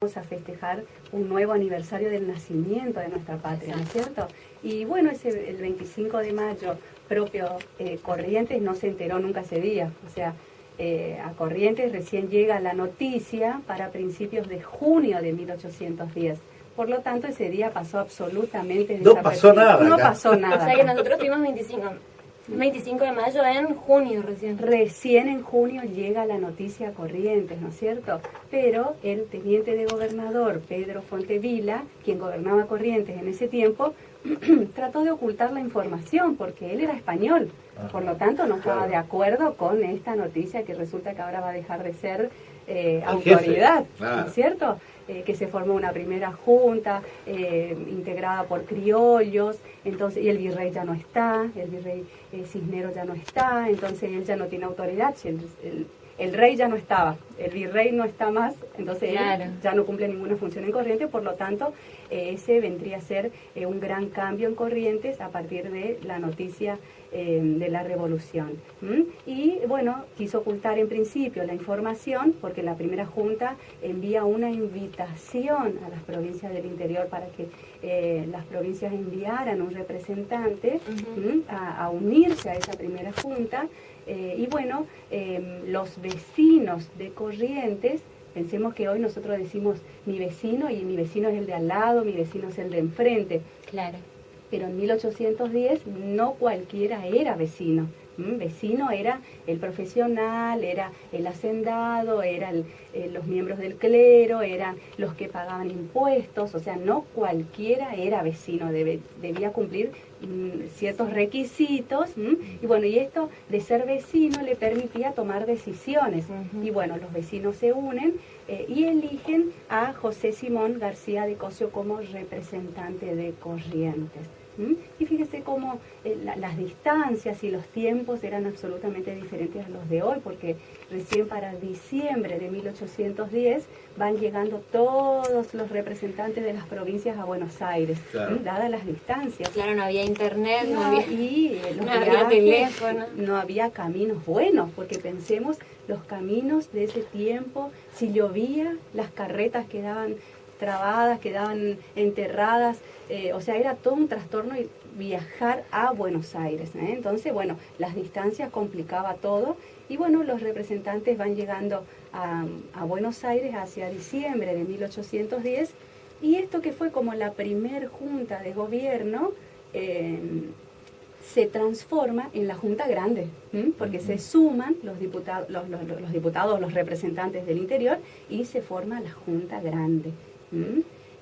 Vamos a festejar un nuevo aniversario del nacimiento de nuestra patria, ¿no es cierto? Y bueno, el 25 de mayo propio Corrientes no se enteró nunca ese día, o sea, a Corrientes recién llega la noticia para principios de junio de 1810. Por lo tanto, ese día pasó absolutamente desapercibido. No pasó nada. No pasó nada. O sea que nosotros tuvimos 25 de mayo en junio recién. Recién en junio llega la noticia a Corrientes, ¿no es cierto? Pero el teniente de gobernador, Pedro Fontevila, quien gobernaba Corrientes en ese tiempo, trató de ocultar la información porque él era español. Por lo tanto, no estaba de acuerdo con esta noticia que resulta que ahora va a dejar de ser autoridad, ¿no es cierto? Que se formó una primera junta integrada por criollos, entonces, y el virrey ya no está, el virrey Cisneros ya no está, entonces él ya no tiene autoridad, el rey ya no estaba, el virrey no está más, entonces claro, él ya no cumple ninguna función en Corrientes, por lo tanto ese vendría a ser un gran cambio en Corrientes a partir de la noticia de la revolución. Y bueno, quiso ocultar en principio la información porque la primera junta envía una invitación a las provincias del interior para que las provincias enviaran un representante a unirse a esa primera junta. Y bueno, los vecinos de Corrientes, pensemos que hoy nosotros decimos mi vecino y mi vecino es el de al lado, mi vecino es el de enfrente. Claro. Pero en 1810 no cualquiera era vecino. Vecino era el profesional, era el hacendado, eran los miembros del clero, eran los que pagaban impuestos, o sea, no cualquiera era vecino, debía cumplir ciertos requisitos, y bueno, y esto de ser vecino le permitía tomar decisiones, y bueno, los vecinos se unen y eligen a José Simón García de Cosio como representante de Corrientes. Y fíjese cómo las distancias y los tiempos eran absolutamente diferentes a los de hoy, porque recién para diciembre de 1810 van llegando todos los representantes de las provincias a Buenos Aires, claro, dadas las distancias. Claro, no había internet, no había teléfono. No había caminos buenos, porque pensemos los caminos de ese tiempo, si llovía, las carretas quedaban trabadas, quedaban enterradas, o sea, era todo un trastorno viajar a Buenos Aires, Entonces, bueno, las distancias complicaba todo, y bueno, los representantes van llegando a Buenos Aires hacia diciembre de 1810, y esto que fue como la primer junta de gobierno, se transforma en la Junta Grande, porque se suman los diputados, los representantes del interior, y se forma la Junta Grande.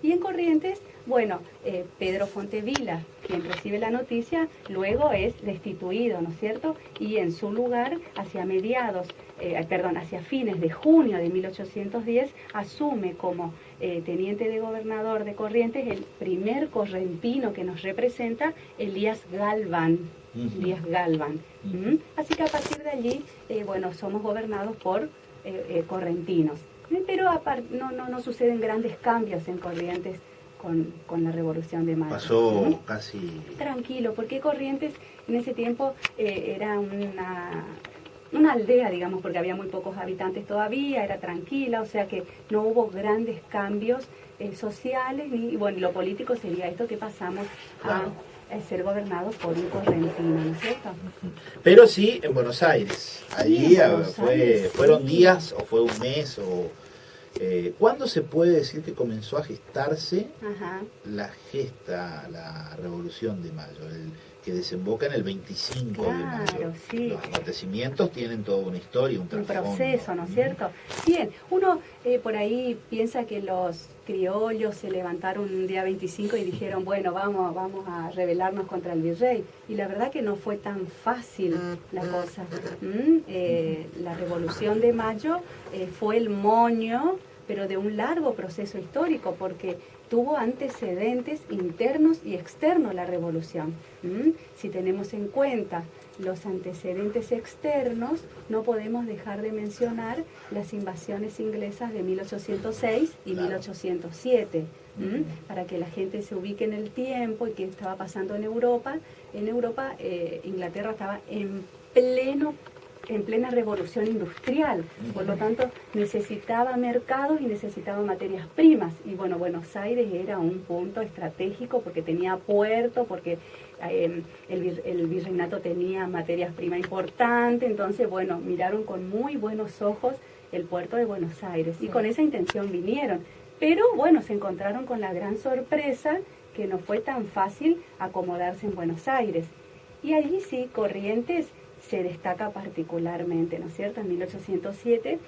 Y en Corrientes, bueno, Pedro Fontevila, quien recibe la noticia, luego es destituido, ¿no es cierto? Y en su lugar, hacia fines de junio de 1810, asume como teniente de gobernador de Corrientes el primer correntino que nos representa, Elías Galván. Elías Galván. Así que a partir de allí, bueno, somos gobernados por correntinos. Pero no suceden grandes cambios en Corrientes con la Revolución de Mayo. Pasó casi tranquilo, porque Corrientes en ese tiempo era una aldea, digamos, porque había muy pocos habitantes todavía, era tranquila, o sea que no hubo grandes cambios sociales, y bueno, lo político sería esto que pasamos a ser gobernados por un correntino, ¿no es cierto? Pero sí en Buenos Aires. Allí fueron sí, días, o fue un mes, o ¿cuándo se puede decir que comenzó a gestarse la Revolución de Mayo, que desemboca en el 25 de mayo? Sí. Los acontecimientos tienen toda una historia, un proceso, ¿no es cierto? Bien, uno por ahí piensa que los criollos se levantaron un día 25 y dijeron, bueno, vamos a rebelarnos contra el virrey. Y la verdad que no fue tan fácil la cosa. La Revolución de Mayo fue el moño, pero de un largo proceso histórico, porque tuvo antecedentes internos y externos la revolución. Si tenemos en cuenta los antecedentes externos, no podemos dejar de mencionar las invasiones inglesas de 1806 y 1807, para que la gente se ubique en el tiempo y qué estaba pasando en Europa. En Europa, Inglaterra estaba en pleno en plena revolución industrial, por lo tanto necesitaba mercados y necesitaba materias primas. Y bueno, Buenos Aires era un punto estratégico porque tenía puerto, porque el virreinato tenía materias primas importantes, entonces bueno, miraron con muy buenos ojos el puerto de Buenos Aires y con esa intención vinieron. Pero bueno, se encontraron con la gran sorpresa que no fue tan fácil acomodarse en Buenos Aires. Y allí sí, Corrientes se destaca particularmente, ¿no es cierto? En 1807,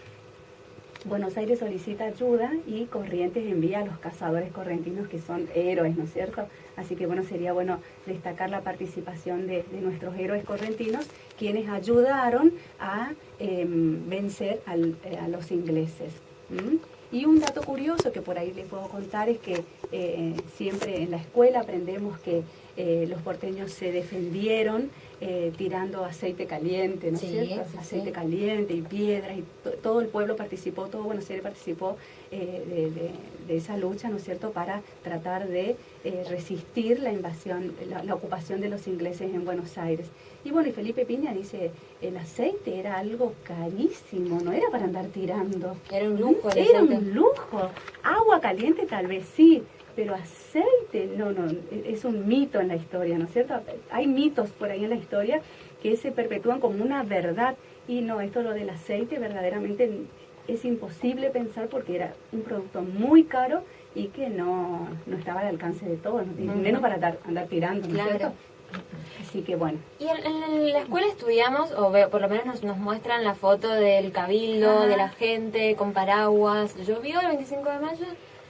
Buenos Aires solicita ayuda y Corrientes envía a los cazadores correntinos, que son héroes, ¿no es cierto? Así que bueno, sería bueno destacar la participación de nuestros héroes correntinos, quienes ayudaron a vencer a los ingleses. Y un dato curioso que por ahí les puedo contar es que siempre en la escuela aprendemos que los porteños se defendieron tirando aceite caliente, ¿no es cierto? Aceite caliente y piedras, y todo el pueblo participó, todo Buenos Aires participó de esa lucha, ¿no es cierto?, para tratar de resistir la invasión, la ocupación de los ingleses en Buenos Aires. Y bueno, y Felipe Piña dice, el aceite era algo carísimo, no era para andar tirando. Era un lujo. Era un lujo. Agua caliente tal vez sí, pero aceite, no, es un mito en la historia, ¿no es cierto? Hay mitos por ahí en la historia que se perpetúan como una verdad, y no, esto lo del aceite verdaderamente es imposible pensar porque era un producto muy caro y que no estaba al alcance de todos, no menos para andar tirando, ¿no es cierto? Así que bueno. Y en la escuela estudiamos, por lo menos nos muestran la foto del cabildo, de la gente con paraguas. ¿Llovió el 25 de mayo?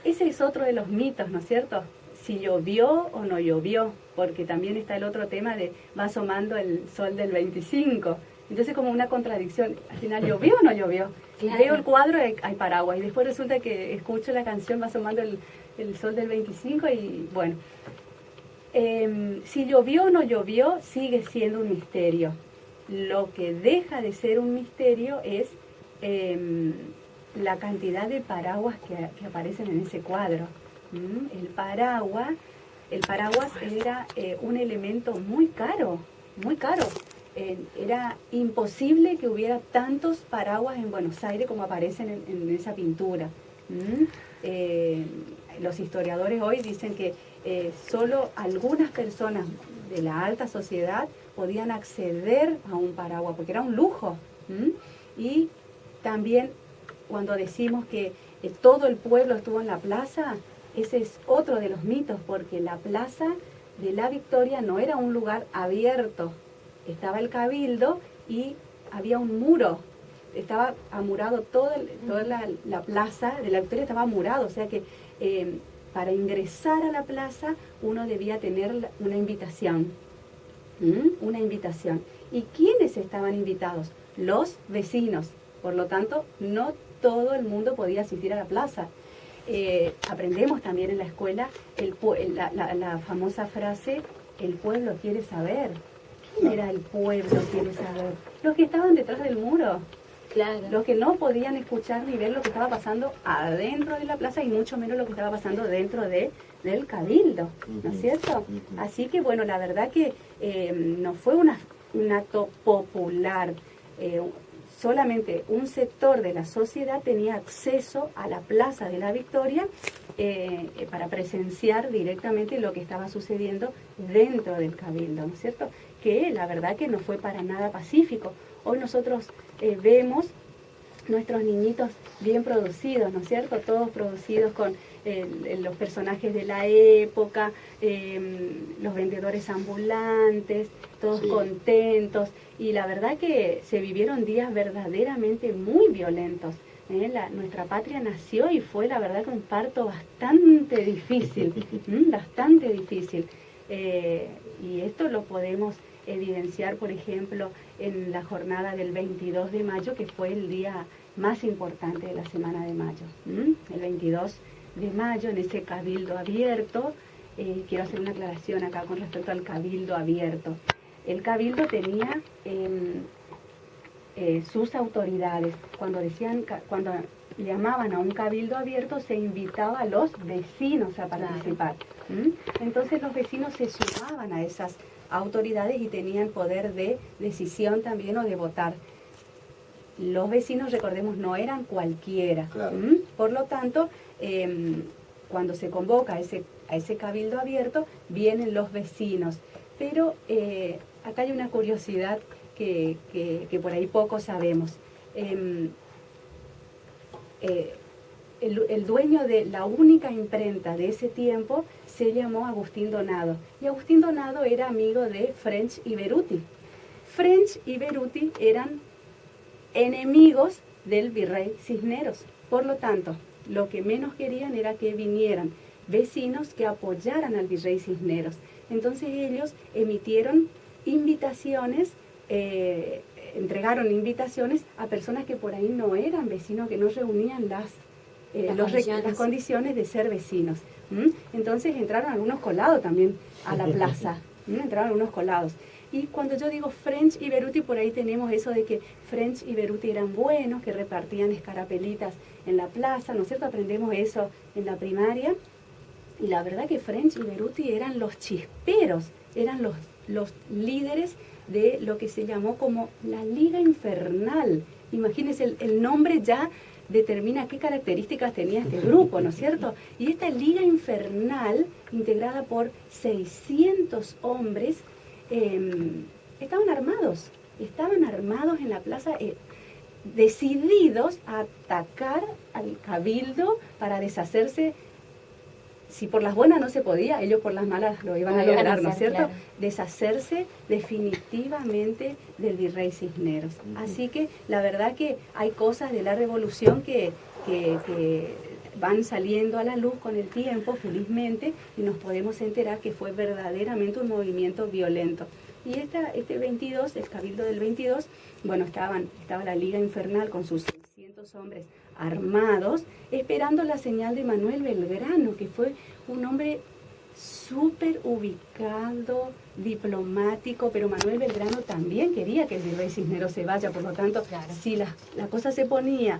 Ese es otro de los mitos, ¿no es cierto? Si llovió o no llovió, porque también está el otro tema de va asomando el sol del 25. Entonces como una contradicción, al final ¿llovió o no llovió? Claro. Veo el cuadro, hay paraguas, y después resulta que escucho la canción, va asomando el sol del 25 y bueno. Si llovió o no llovió, sigue siendo un misterio. Lo que deja de ser un misterio es la cantidad de paraguas que aparecen en ese cuadro. El paraguas era un elemento muy caro, muy caro. Era imposible que hubiera tantos paraguas en Buenos Aires como aparecen en esa pintura. Los historiadores hoy dicen que solo algunas personas de la alta sociedad podían acceder a un paraguas, porque era un lujo. Y también cuando decimos que todo el pueblo estuvo en la plaza, ese es otro de los mitos, porque la plaza de la Victoria no era un lugar abierto. Estaba el cabildo y había un muro. Estaba amurado, toda la plaza de la Victoria estaba amurado, o sea que para ingresar a la plaza uno debía tener una invitación. Una invitación. ¿Y quiénes estaban invitados? Los vecinos. Por lo tanto, no todo el mundo podía asistir a la plaza. Aprendemos también en la escuela la famosa frase, el pueblo quiere saber. ¿Quién era el pueblo quiere saber? Los que estaban detrás del muro. Claro. Los que no podían escuchar ni ver lo que estaba pasando adentro de la plaza y mucho menos lo que estaba pasando dentro del cabildo, ¿no es cierto? Así que bueno, la verdad que no fue un acto popular. Solamente un sector de la sociedad tenía acceso a la Plaza de la Victoria para presenciar directamente lo que estaba sucediendo dentro del cabildo, ¿no es cierto? Que la verdad que no fue para nada pacífico. Hoy nosotros vemos nuestros niñitos bien producidos, ¿no es cierto? Todos producidos con los personajes de la época, los vendedores ambulantes, todos contentos. Y la verdad que se vivieron días verdaderamente muy violentos. Nuestra patria nació y fue la verdad que un parto bastante difícil, bastante difícil. Y esto lo podemos evidenciar, por ejemplo, en la jornada del 22 de mayo, que fue el día más importante de la Semana de Mayo. El 22 de mayo, en ese cabildo abierto, quiero hacer una aclaración acá con respecto al cabildo abierto. El cabildo tenía sus autoridades. Cuando llamaban a un cabildo abierto, se invitaba a los vecinos a participar. Entonces los vecinos se sumaban a esas autoridades y tenían poder de decisión también o de votar. los vecinos, recordemos, no eran cualquiera. Claro. Por lo tanto, cuando se convoca a ese cabildo abierto, vienen los vecinos. Pero acá hay una curiosidad que por ahí poco sabemos. El dueño de la única imprenta de ese tiempo se llamó Agustín Donado. Y Agustín Donado era amigo de French y Beruti. French y Beruti eran enemigos del virrey Cisneros. Por lo tanto, lo que menos querían era que vinieran vecinos que apoyaran al virrey Cisneros. Entonces ellos emitieron invitaciones, entregaron invitaciones a personas que por ahí no eran vecinos, que no reunían las condiciones de ser vecinos. Entonces entraron algunos colados también a la plaza. Entraron algunos colados. Y cuando yo digo French y Beruti, por ahí tenemos eso de que French y Beruti eran buenos, que repartían escarapelitas en la plaza, ¿no es cierto? Aprendemos eso en la primaria. Y la verdad que French y Beruti eran los chisperos, eran los líderes de lo que se llamó como la Liga Infernal. Imagínense, el nombre ya determina qué características tenía este grupo, ¿no es cierto? Y esta Liga Infernal, integrada por 600 hombres, estaban armados en la plaza, decididos a atacar al cabildo para deshacerse. Si por las buenas no se podía, ellos por las malas lo iban a lograr, ¿no es cierto? Claro. Deshacerse definitivamente del virrey Cisneros. Así que la verdad que hay cosas de la revolución que van saliendo a la luz con el tiempo, felizmente, y nos podemos enterar que fue verdaderamente un movimiento violento. Y este 22, el Cabildo del 22, bueno, estaba la Liga Infernal con sus 600 hombres armados, esperando la señal de Manuel Belgrano, que fue un hombre súper ubicado, diplomático, pero Manuel Belgrano también quería que el virrey Cisneros se vaya, por lo tanto, claro, si la cosa se ponía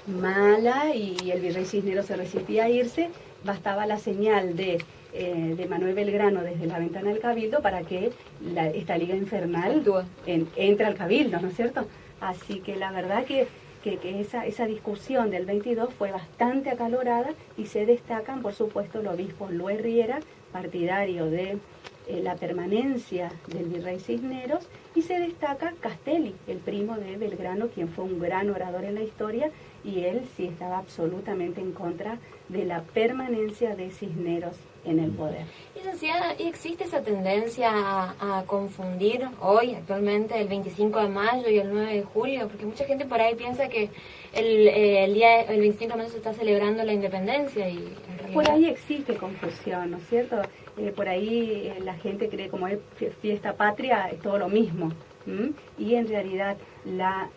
mala y el virrey Cisneros se resistía a irse, bastaba la señal de Manuel Belgrano desde la ventana del Cabildo para que esta Liga Infernal entre al Cabildo, ¿no es cierto? Así que la verdad que esa discusión del 22 fue bastante acalorada y se destacan, por supuesto, el obispo Luis Riera, partidario de la permanencia del virrey Cisneros, y se destaca Castelli, el primo de Belgrano, quien fue un gran orador en la historia, y él sí estaba absolutamente en contra de la permanencia de Cisneros en el poder. ¿Y existe esa tendencia a confundir hoy, actualmente, el 25 de mayo y el 9 de julio? Porque mucha gente por ahí piensa que el 25 de mayo se está celebrando la independencia y en realidad... Por ahí existe confusión, ¿no es cierto? Por ahí la gente cree como es fiesta patria, es todo lo mismo. Y en realidad la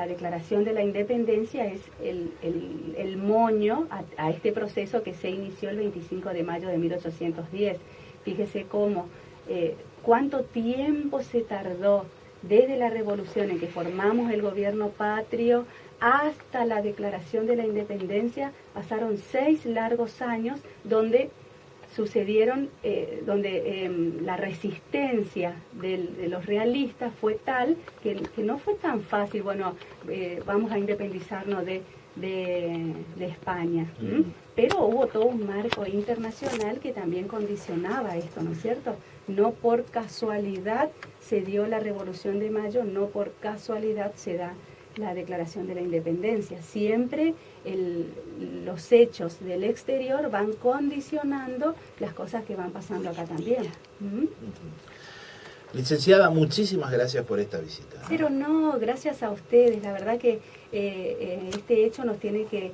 declaración de la independencia es el moño a este proceso que se inició el 25 de mayo de 1810. Fíjese cuánto tiempo se tardó desde la revolución en que formamos el gobierno patrio hasta la declaración de la independencia. Pasaron 6 largos años donde sucedieron, la resistencia de los realistas fue tal que no fue tan fácil, vamos a independizarnos de España. Pero hubo todo un marco internacional que también condicionaba esto, ¿no es cierto? No por casualidad se dio la Revolución de Mayo, no por casualidad se da la declaración de la independencia. Siempre los hechos del exterior van condicionando las cosas que van pasando acá también. Licenciada, muchísimas gracias por esta visita. Pero no, gracias a ustedes. La verdad que este hecho nos tiene que...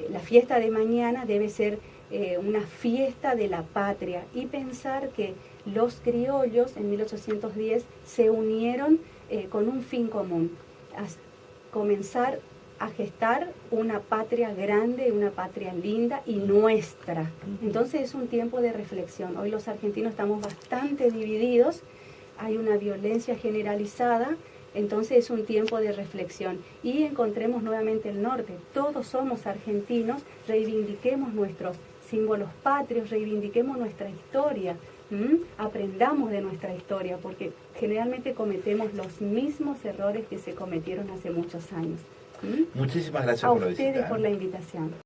La fiesta de mañana debe ser una fiesta de la patria, y pensar que los criollos en 1810 se unieron con un fin común: comenzar a gestar una patria grande, una patria linda y nuestra. Entonces es un tiempo de reflexión. Hoy los argentinos estamos bastante divididos, hay una violencia generalizada, entonces es un tiempo de reflexión. Y encontremos nuevamente el norte. Todos somos argentinos, reivindiquemos nuestros símbolos patrios, reivindiquemos nuestra historia, Aprendamos de nuestra historia, porque generalmente cometemos los mismos errores que se cometieron hace muchos años. Muchísimas gracias A por la ustedes visita. por la invitación.